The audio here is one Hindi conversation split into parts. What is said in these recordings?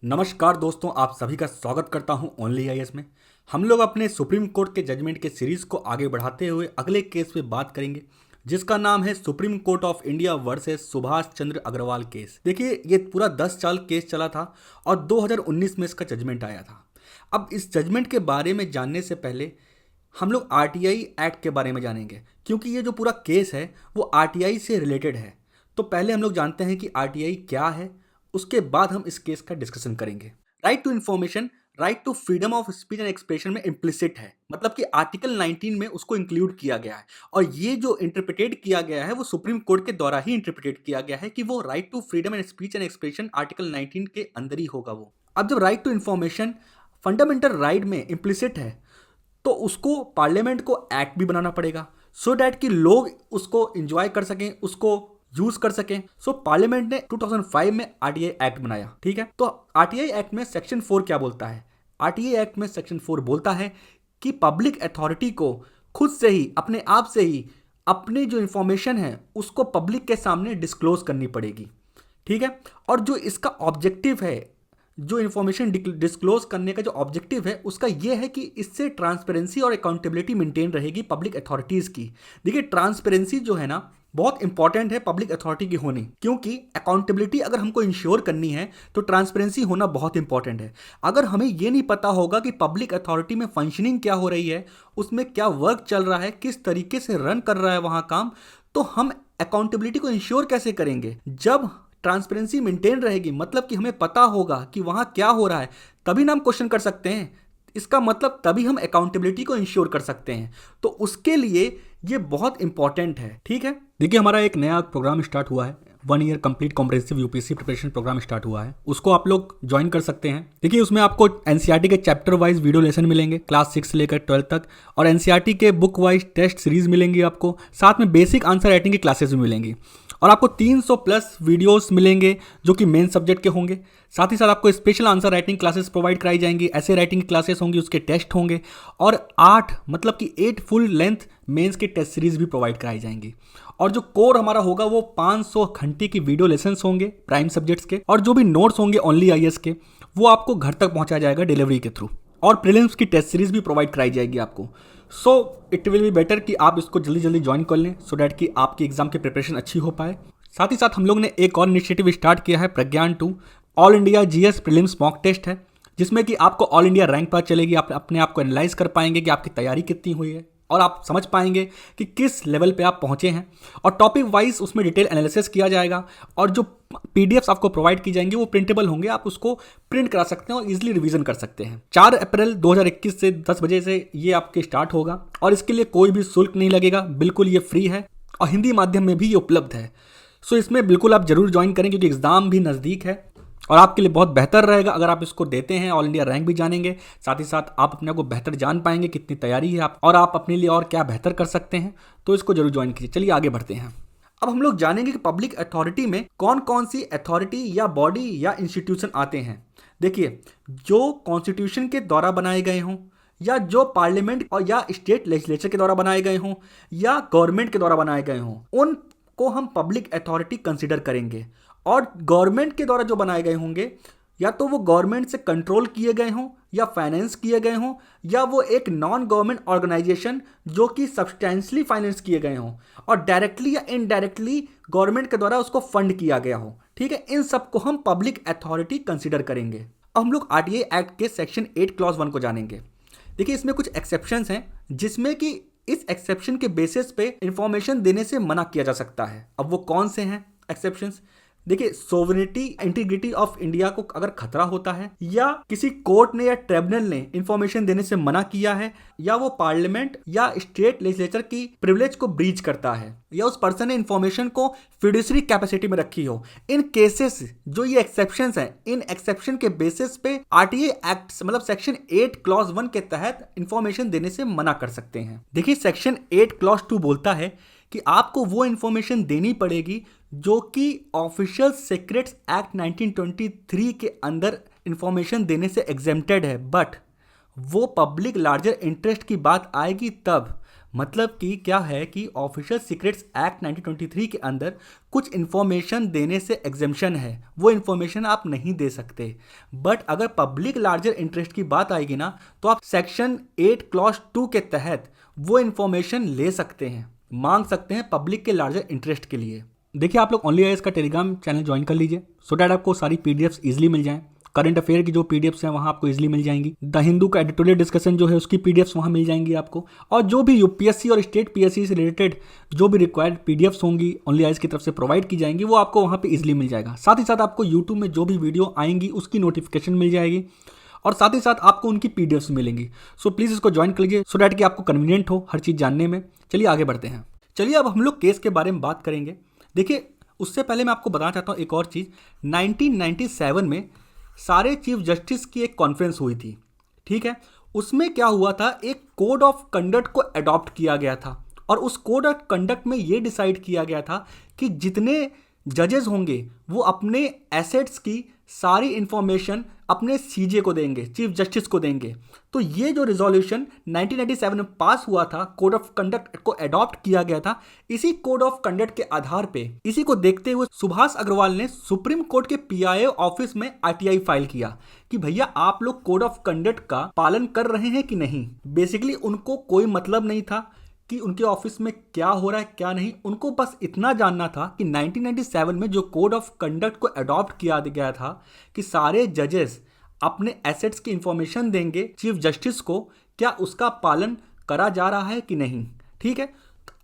नमस्कार दोस्तों, आप सभी का स्वागत करता हूं ओनली आईएएस में। हम लोग अपने सुप्रीम कोर्ट के जजमेंट के सीरीज को आगे बढ़ाते हुए अगले केस पे बात करेंगे, जिसका नाम है supreme court of India versus Subhash Chandra Agrawal case. देखिए, ये पूरा 10 साल केस चला था और 2019 में इसका जजमेंट आया था। अब इस जजमेंट के बारे में जानने से पहले हम लोग आरटीआई एक्ट के बारे में जानेंगे, क्योंकि ये जो पूरा केस है वो आरटीआई से रिलेटेड है। तो पहले हम लोग जानते हैं कि आरटीआई क्या है, उसके बाद हम इस केस का डिस्कशन करेंगे। Right to information, right to freedom of speech and expression में इम्प्लिसिट है, मतलब कि आर्टिकल 19 में उसको इंक्लूड किया गया है। और ये जो इंटरप्रिटेट किया गया है वो सुप्रीम कोर्ट के द्वारा ही इंटरप्रिटेट किया गया है कि वो right to freedom and speech and expression article 19 के अंदर ही होगा वो। अब जब right to information fundamental right में इम्प्लिसिट है, तो उसको पार्लियामेंट को एक्ट भी बनाना पड़ेगा, सो डैट कि लोग उसको एंजॉय कर सकें, उसको यूज कर सकें। सो पार्लियामेंट ने 2005 में आरटीआई एक्ट बनाया। ठीक है, तो आरटीआई एक्ट में सेक्शन 4 क्या बोलता है? आरटीआई एक्ट में सेक्शन 4 बोलता है कि पब्लिक अथॉरिटी को खुद से ही, अपने आप से ही, अपनी जो इंफॉर्मेशन है उसको पब्लिक के सामने डिस्क्लोज करनी पड़ेगी। ठीक है, और जो इसका ऑब्जेक्टिव है, जो इन्फॉर्मेशन डिस्क्लोज करने का जो ऑब्जेक्टिव है उसका यह है कि इससे ट्रांसपेरेंसी और अकाउंटेबिलिटी मेंटेन रहेगी पब्लिक अथॉरिटीज़ की। देखिए, ट्रांसपेरेंसी जो है ना बहुत इंपॉर्टेंट है पब्लिक अथॉरिटी की होनी, क्योंकि अकाउंटेबिलिटी अगर हमको इंश्योर करनी है तो ट्रांसपेरेंसी होना बहुत इंपॉर्टेंट है। अगर हमें ये नहीं पता होगा कि पब्लिक अथॉरिटी में फंक्शनिंग क्या हो रही है, उसमें क्या वर्क चल रहा है, किस तरीके से रन कर रहा है वहाँ काम, तो हम अकाउंटेबिलिटी को इंश्योर कैसे करेंगे? जब ट्रांसपेरेंसी मेंटेन रहेगी, मतलब कि हमें पता होगा कि वहाँ क्या हो रहा है, तभी ना हम क्वेश्चन कर सकते हैं। इसका मतलब तभी हम अकाउंटेबिलिटी को इंश्योर कर सकते हैं। तो उसके लिए ये बहुत इंपॉर्टेंट है। ठीक है, देखिए, हमारा एक नया प्रोग्राम स्टार्ट हुआ है, 1 year complete comprehensive UPSC preparation program start हुआ है। उसको आप लोग ज्वाइन कर सकते हैं। देखिए, उसमें आपको एनसीईआरटी के चैप्टर वाइज वीडियो लेसन मिलेंगे क्लास 6 से लेकर 12 तक, और एनसीईआरटी के बुक वाइज टेस्ट सीरीज मिलेंगी आपको, साथ में बेसिक आंसर राइटिंग की क्लासेस भी मिलेंगी, और आपको 300 प्लस वीडियोस मिलेंगे जो कि मेन सब्जेक्ट के होंगे। साथ ही साथ आपको special answer writing classes provide कराई जाएंगी, ऐसे राइटिंग की क्लासेस होंगी, उसके टेस्ट होंगे, और 8 मतलब कि 8 फुल लेंथ मेंस के टेस्ट सीरीज भी प्रोवाइड कराई जाएंगी। और जो कोर हमारा होगा वो 500 घंटे की वीडियो लेसन्स होंगे प्राइम सब्जेक्ट्स के, और जो भी नोट्स होंगे ओनली आईएएस के वो आपको घर तक पहुंचाया जाएगा डिलीवरी के थ्रू, और प्रीलिम्स की टेस्ट सीरीज भी प्रोवाइड कराई जाएगी आपको। So it will be better कि आप इसको जल्दी जल्दी ज्वाइन कर लें, सो डैट कि आपकी एग्जाम की प्रिपरेशन अच्छी हो पाए। साथ ही साथ हम लोग ने एक और इनिशिएटिव स्टार्ट किया है, Pragyan 2 all India GS prelims mock test है, जिसमें कि आपको ऑल इंडिया रैंक पता चलेगी। आप अपने आप को एनालाइज कर पाएंगे कि आपकी तैयारी कितनी हुई है, और आप समझ पाएंगे कि किस लेवल पे आप पहुंचे हैं। और टॉपिक वाइज उसमें डिटेल एनालिसिस किया जाएगा, और जो पीडीएफ्स आपको प्रोवाइड की जाएंगी वो प्रिंटेबल होंगे, आप उसको प्रिंट करा सकते हैं और इजीली रिवीजन कर सकते हैं। 4 अप्रैल 2021 से 10 बजे से ये आपके स्टार्ट होगा, और इसके लिए कोई भी शुल्क नहीं लगेगा, बिल्कुल ये फ्री है, और हिंदी माध्यम में भी ये उपलब्ध है। सो इसमें बिल्कुल आप जरूर ज्वाइन करें, क्योंकि एग्जाम भी नज़दीक है, और आपके लिए बहुत बेहतर रहेगा अगर आप इसको देते हैं। ऑल इंडिया रैंक भी जानेंगे, साथ ही साथ आप अपने को बेहतर जान पाएंगे कितनी तैयारी है आप, और आप अपने लिए और क्या बेहतर कर सकते हैं। तो इसको जरूर ज्वाइन कीजिए। चलिए आगे बढ़ते हैं। अब हम लोग जानेंगे कि पब्लिक अथॉरिटी में कौन कौन सी अथॉरिटी या बॉडी या इंस्टीट्यूशन आते हैं। देखिए, जो कॉन्स्टिट्यूशन के द्वारा बनाए गए हों, या जो पार्लियामेंट और या स्टेट लेजिस्लेचर के द्वारा बनाए गए हों, या गवर्नमेंट के द्वारा बनाए गए हों, उनको हम पब्लिक अथॉरिटी कंसिडर करेंगे। और गवर्नमेंट के द्वारा जो बनाए गए होंगे, या तो वो गवर्नमेंट से कंट्रोल किए गए हों, या फाइनेंस किए गए हों, या वो एक नॉन गवर्नमेंट ऑर्गेनाइजेशन जो कि सब्सटेंशियली फाइनेंस किए गए हों, और डायरेक्टली या इनडायरेक्टली गवर्नमेंट के द्वारा उसको फंड किया गया हो। ठीक है, इन सबको हम पब्लिक अथॉरिटी कंसिडर करेंगे। अब हम लोग आरटीआई एक्ट के सेक्शन 8 क्लॉज 1 को जानेंगे। देखिए, इसमें कुछ एक्सेप्शंस हैं, जिसमें कि इस एक्सेप्शन के बेसिस पे इंफॉर्मेशन देने से मना किया जा सकता है। अब वो कौन से हैं एक्सेप्शंस? देखिए, सोवरेनिटी इंटीग्रिटी ऑफ इंडिया को अगर खतरा होता है, या किसी कोर्ट ने या ट्रिब्यूनल ने इंफॉर्मेशन देने से मना किया है, या वो पार्लियामेंट या स्टेट लेजिस्लेचर की प्रिविलेज को ब्रीच करता है, या उस पर्सन ने इंफॉर्मेशन को फिड्यूसरी कैपेसिटी में रखी हो, इन केसेस जो ये एक्सेप्शंस हैं, इन एक्सेप्शन के बेसिस पे आरटीआई एक्ट मतलब सेक्शन 8 क्लॉज 1 के तहत इंफॉर्मेशन देने से मना कर सकते हैं। देखिए, सेक्शन 8 क्लॉज 2 बोलता है कि आपको वो इंफॉर्मेशन देनी पड़ेगी जो कि ऑफिशियल सीक्रेट्स एक्ट 1923 के अंदर इंफॉर्मेशन देने से एग्जेम्प्टेड है, बट वो पब्लिक लार्जर इंटरेस्ट की बात आएगी तब, मतलब कि क्या है कि ऑफिशियल सीक्रेट्स एक्ट 1923 के अंदर कुछ इन्फॉर्मेशन देने से एग्जेम्पशन है, वो इन्फॉर्मेशन आप नहीं दे सकते। बट अगर पब्लिक लार्जर इंटरेस्ट की बात आएगी ना, तो आप सेक्शन 8 क्लॉज 2 के तहत वो इन्फॉर्मेशन ले सकते हैं, मांग सकते हैं पब्लिक के लार्जर इंटरेस्ट के लिए। देखिए, आप लोग ओनली आईएएस का टेलीग्राम चैनल ज्वाइन कर लीजिए, सो डैट आपको सारी पीडीएफ्स इजीली मिल जाएं। करंट अफेयर की जो पीडीएफ्स हैं वहाँ आपको इजीली मिल जाएंगी। द हिंदू का एडिटोरियल डिस्कशन जो है उसकी पीडीएफ्स वहाँ मिल जाएंगी आपको। और जो भी यूपीएससी और स्टेट पीएससी से रिलेटेड जो भी रिक्वायर्ड पीडीएफ्स होंगी ओनली आईएएस की तरफ से प्रोवाइड की जाएंगी, वो आपको वहाँ पे इजीली मिल जाएगा। साथ ही साथ आपको यूट्यूब में जो भी वीडियो आएंगी उसकी नोटिफिकेशन मिल जाएगी, और साथ ही साथ आपको उनकी पीडीएफ्स मिलेंगी। सो प्लीज़ इसको ज्वाइन कर लीजिए, सो डैट कि आपको कन्वीनियंट हो हर चीज़ जानने में। चलिए आगे बढ़ते हैं। चलिए अब हम लोग केस के बारे में बात करेंगे। देखिए, उससे पहले मैं आपको बताना चाहता हूँ एक और चीज़। 1997 में सारे चीफ जस्टिस की एक कॉन्फ्रेंस हुई थी, ठीक है। उसमें क्या हुआ था, एक कोड ऑफ कंडक्ट को अडॉप्ट किया गया था, और उस कोड ऑफ कंडक्ट में ये डिसाइड किया गया था कि जितने जजेस होंगे वो अपने एसेट्स की सारी इंफॉर्मेशन अपने सीजे को देंगे, चीफ जस्टिस को देंगे। तो ये जो रिजोल्यूशन 1997 में पास हुआ था, कोड ऑफ कंडक्ट को अडॉप्ट किया गया था, इसी कोड ऑफ कंडक्ट के आधार पे, इसी को देखते हुए सुभाष अग्रवाल ने सुप्रीम कोर्ट के पीआईओ ऑफिस में आरटीआई फाइल किया कि भैया आप लोग कोड ऑफ कंडक्ट का पालन कर रहे हैं कि नहीं। बेसिकली उनको कोई मतलब नहीं था कि उनके ऑफिस में क्या हो रहा है क्या नहीं, उनको बस इतना जानना था कि 1997 में जो कोड ऑफ कंडक्ट को अडॉप्ट किया गया था कि सारे जजेस अपने एसेट्स की इंफॉर्मेशन देंगे चीफ जस्टिस को, क्या उसका पालन करा जा रहा है कि नहीं, ठीक है।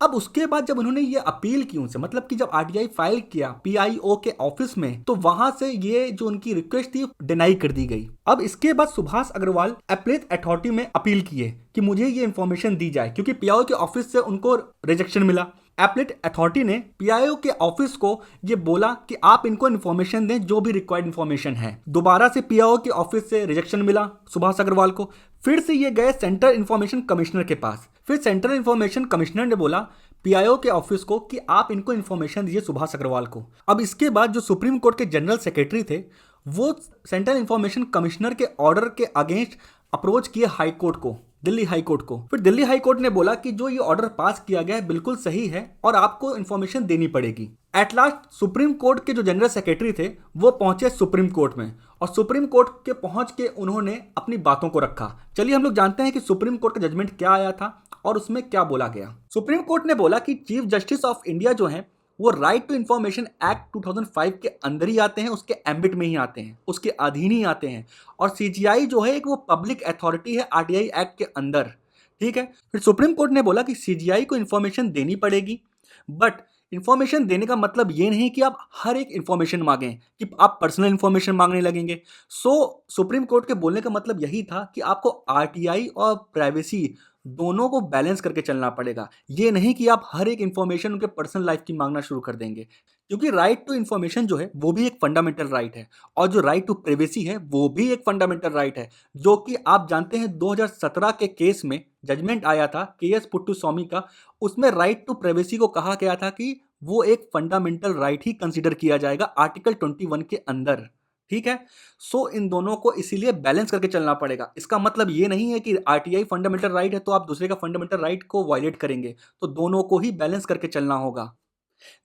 अब उसके बाद जब उन्होंने ये अपील की उनसे, मतलब कि जब आरटीआई फाइल किया पीआईओ के ऑफिस में, तो वहां से ये जो उनकी रिक्वेस्ट थी डिनाई कर दी गई। अब इसके बाद सुभाष अग्रवाल अपीलेट अथॉरिटी में अपील किए कि मुझे ये इंफॉर्मेशन दी जाए, क्योंकि पीआईओ के ऑफिस से उनको रिजेक्शन मिला। अपीलेट अथॉरिटी ने पीआईओ के ऑफिस को ये बोला कि आप इनको इन्फॉर्मेशन दें, जो भी रिक्वायर्ड इन्फॉर्मेशन है। दोबारा से पीआईओ के ऑफिस से रिजेक्शन मिला सुभाष अग्रवाल को। फिर से ये गए सेंट्रल इंफॉर्मेशन कमिश्नर के पास। फिर सेंट्रल इंफॉर्मेशन कमिश्नर ने बोला पीआईओ के ऑफिस को कि आप इनको इन्फॉर्मेशन दीजिए सुभाष अग्रवाल को। अब इसके बाद जो सुप्रीम कोर्ट के जनरल सेक्रेटरी थे, वो सेंट्रल इंफॉर्मेशन कमिश्नर के ऑर्डर के अगेंस्ट अप्रोच किए हाई कोर्ट को, दिल्ली हाई कोर्ट को। फिर दिल्ली हाई कोर्ट ने बोला कि जो ये ऑर्डर पास किया गया है बिल्कुल सही है और आपको इन्फॉर्मेशन देनी पड़ेगी। एट लास्ट सुप्रीम कोर्ट के जो जनरल सेक्रेटरी थे वो पहुंचे सुप्रीम कोर्ट में, और सुप्रीम कोर्ट के पहुंच के उन्होंने अपनी बातों को रखा। चलिए हम लोग जानते हैं कि सुप्रीम कोर्ट का जजमेंट क्या आया था और उसमें क्या बोला गया। सुप्रीम कोर्ट ने बोला कि चीफ जस्टिस ऑफ इंडिया जो है वो राइट टू इंफॉर्मेशन एक्ट 2005 के अंदर ही आते हैं, उसके एम्बिट में ही आते हैं, उसके अधीन ही आते हैं। और सीजीआई जो है एक वो पब्लिक अथॉरिटी है आरटीआई एक्ट के अंदर, ठीक है। फिर सुप्रीम कोर्ट ने बोला कि सीजीआई को इंफॉर्मेशन देनी पड़ेगी, बट इंफॉर्मेशन देने का मतलब ये नहीं कि आप हर एक इंफॉर्मेशन मांगें, कि आप पर्सनल इंफॉर्मेशन मांगने लगेंगे। सुप्रीम कोर्ट के बोलने का मतलब यही था कि आपको आरटीआई और प्राइवेसी दोनों को बैलेंस करके चलना पड़ेगा। ये नहीं कि आप हर एक इंफॉर्मेशन उनके पर्सनल लाइफ की मांगना शुरू कर देंगे, क्योंकि राइट टू इंफॉर्मेशन जो है वो भी एक फंडामेंटल राइट है, और जो राइट टू प्राइवेसी है वो भी एक फंडामेंटल राइट है, जो कि आप जानते हैं 2017 के केस में जजमेंट आया था केएस पुट्टुस्वामी का। उसमें राइट टू प्राइवेसी को कहा गया था कि वो एक फंडामेंटल राइट ही कंसीडर किया जाएगा आर्टिकल 21 के अंदर, ठीक है। इन दोनों को इसीलिए बैलेंस करके चलना पड़ेगा। इसका मतलब ये नहीं है कि आरटीआई फंडामेंटल राइट है तो आप दूसरे का फंडामेंटल राइट को वायलेट करेंगे, तो दोनों को ही बैलेंस करके चलना होगा।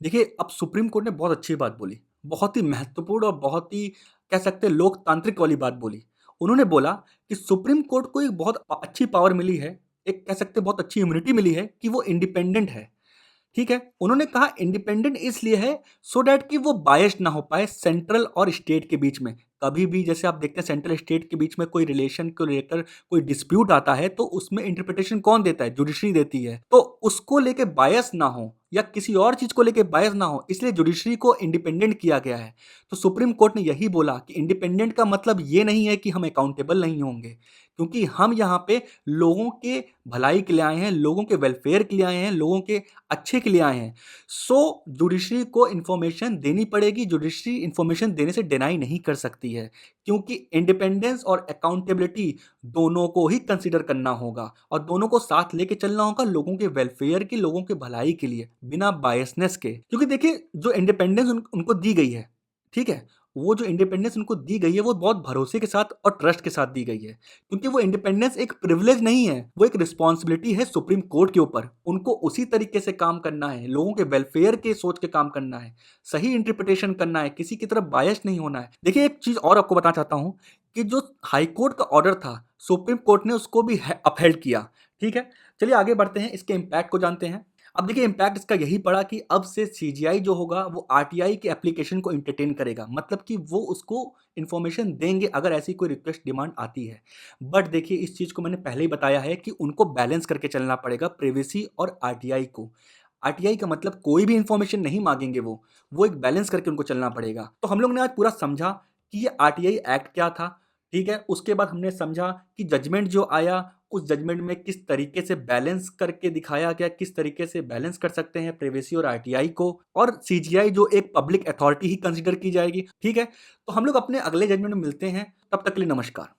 देखिए, अब सुप्रीम कोर्ट ने बहुत अच्छी बात बोली, बहुत ही महत्वपूर्ण और बहुत ही कह सकते हैं लोकतांत्रिक वाली बात बोली। उन्होंने बोला कि सुप्रीम कोर्ट को एक बहुत अच्छी पावर मिली है, एक कह सकते हैं बहुत अच्छी इम्यूनिटी मिली है कि वो इंडिपेंडेंट है, ठीक है। उन्होंने कहा इंडिपेंडेंट इसलिए है सो डैट कि वो बायस्ड ना हो पाए सेंट्रल और स्टेट के बीच में। कभी भी जैसे आप देखते हैं सेंट्रल स्टेट के बीच में कोई रिलेशन को लेकर कोई डिस्प्यूट आता है तो उसमें इंटरप्रिटेशन कौन देता है, जुडिशरी देती है। तो उसको लेके बायस ना हो या किसी और चीज को लेके बायस ना हो, इसलिए जुडिशरी को इंडिपेंडेंट किया गया है। तो सुप्रीम कोर्ट ने यही बोला कि इंडिपेंडेंट का मतलब ये नहीं है कि हम अकाउंटेबल नहीं होंगे, क्योंकि हम यहाँ पे लोगों के भलाई के लिए आए हैं, लोगों के वेलफेयर के लिए आए हैं, लोगों के अच्छे के लिए आए हैं। जुडिशरी को इंफॉर्मेशन देनी पड़ेगी, जुडिशरी इंफॉर्मेशन देने से डिनाई नहीं कर सकती है, क्योंकि इंडिपेंडेंस और अकाउंटेबिलिटी दोनों को ही कंसीडर करना होगा और दोनों को साथ लेके चलना होगा लोगों के वेलफेयर की, लोगों के भलाई के लिए, बिना बायसनेस के। क्योंकि देखिए जो इंडिपेंडेंस उनको दी गई है, ठीक है, वो जो इंडिपेंडेंस उनको दी गई है वो बहुत भरोसे के साथ और ट्रस्ट के साथ दी गई है, क्योंकि वो इंडिपेंडेंस एक प्रिविलेज नहीं है, वो एक रिस्पॉन्सिबिलिटी है सुप्रीम कोर्ट के ऊपर। उनको उसी तरीके से काम करना है, लोगों के वेलफेयर के सोच के काम करना है, सही इंटरप्रिटेशन करना है, किसी की तरफ बायस नहीं होना है। देखिए एक चीज और आपको बताना चाहता हूँ कि जो हाई कोर्ट का ऑर्डर था सुप्रीम कोर्ट ने उसको भी अपहेल्ड किया। ठीक है, चलिए आगे बढ़ते हैं, इसके इम्पैक्ट को जानते हैं। अब देखिए इम्पैक्ट इसका यही पड़ा कि अब से सीजीआई जो होगा वो आरटीआई के एप्लीकेशन को एंटरटेन करेगा, मतलब कि वो उसको इन्फॉर्मेशन देंगे अगर ऐसी कोई रिक्वेस्ट डिमांड आती है। बट देखिए इस चीज़ को मैंने पहले ही बताया है कि उनको बैलेंस करके चलना पड़ेगा प्रिवेसी और आरटीआई को। आरटीआई का मतलब कोई भी इन्फॉर्मेशन नहीं मांगेंगे, वो एक बैलेंस करके उनको चलना पड़ेगा। तो हम लोग ने आज पूरा समझा कि ये आरटीआई एक्ट क्या था। ठीक है, उसके बाद हमने समझा कि जजमेंट जो आया उस जजमेंट में किस तरीके से बैलेंस करके दिखाया गया, किस तरीके से बैलेंस कर सकते हैं प्रिवेसी और आरटीआई को, और सीजीआई जो एक पब्लिक अथॉरिटी ही कंसीडर की जाएगी। ठीक है, तो हम लोग अपने अगले जजमेंट में मिलते हैं, तब तक के लिए नमस्कार।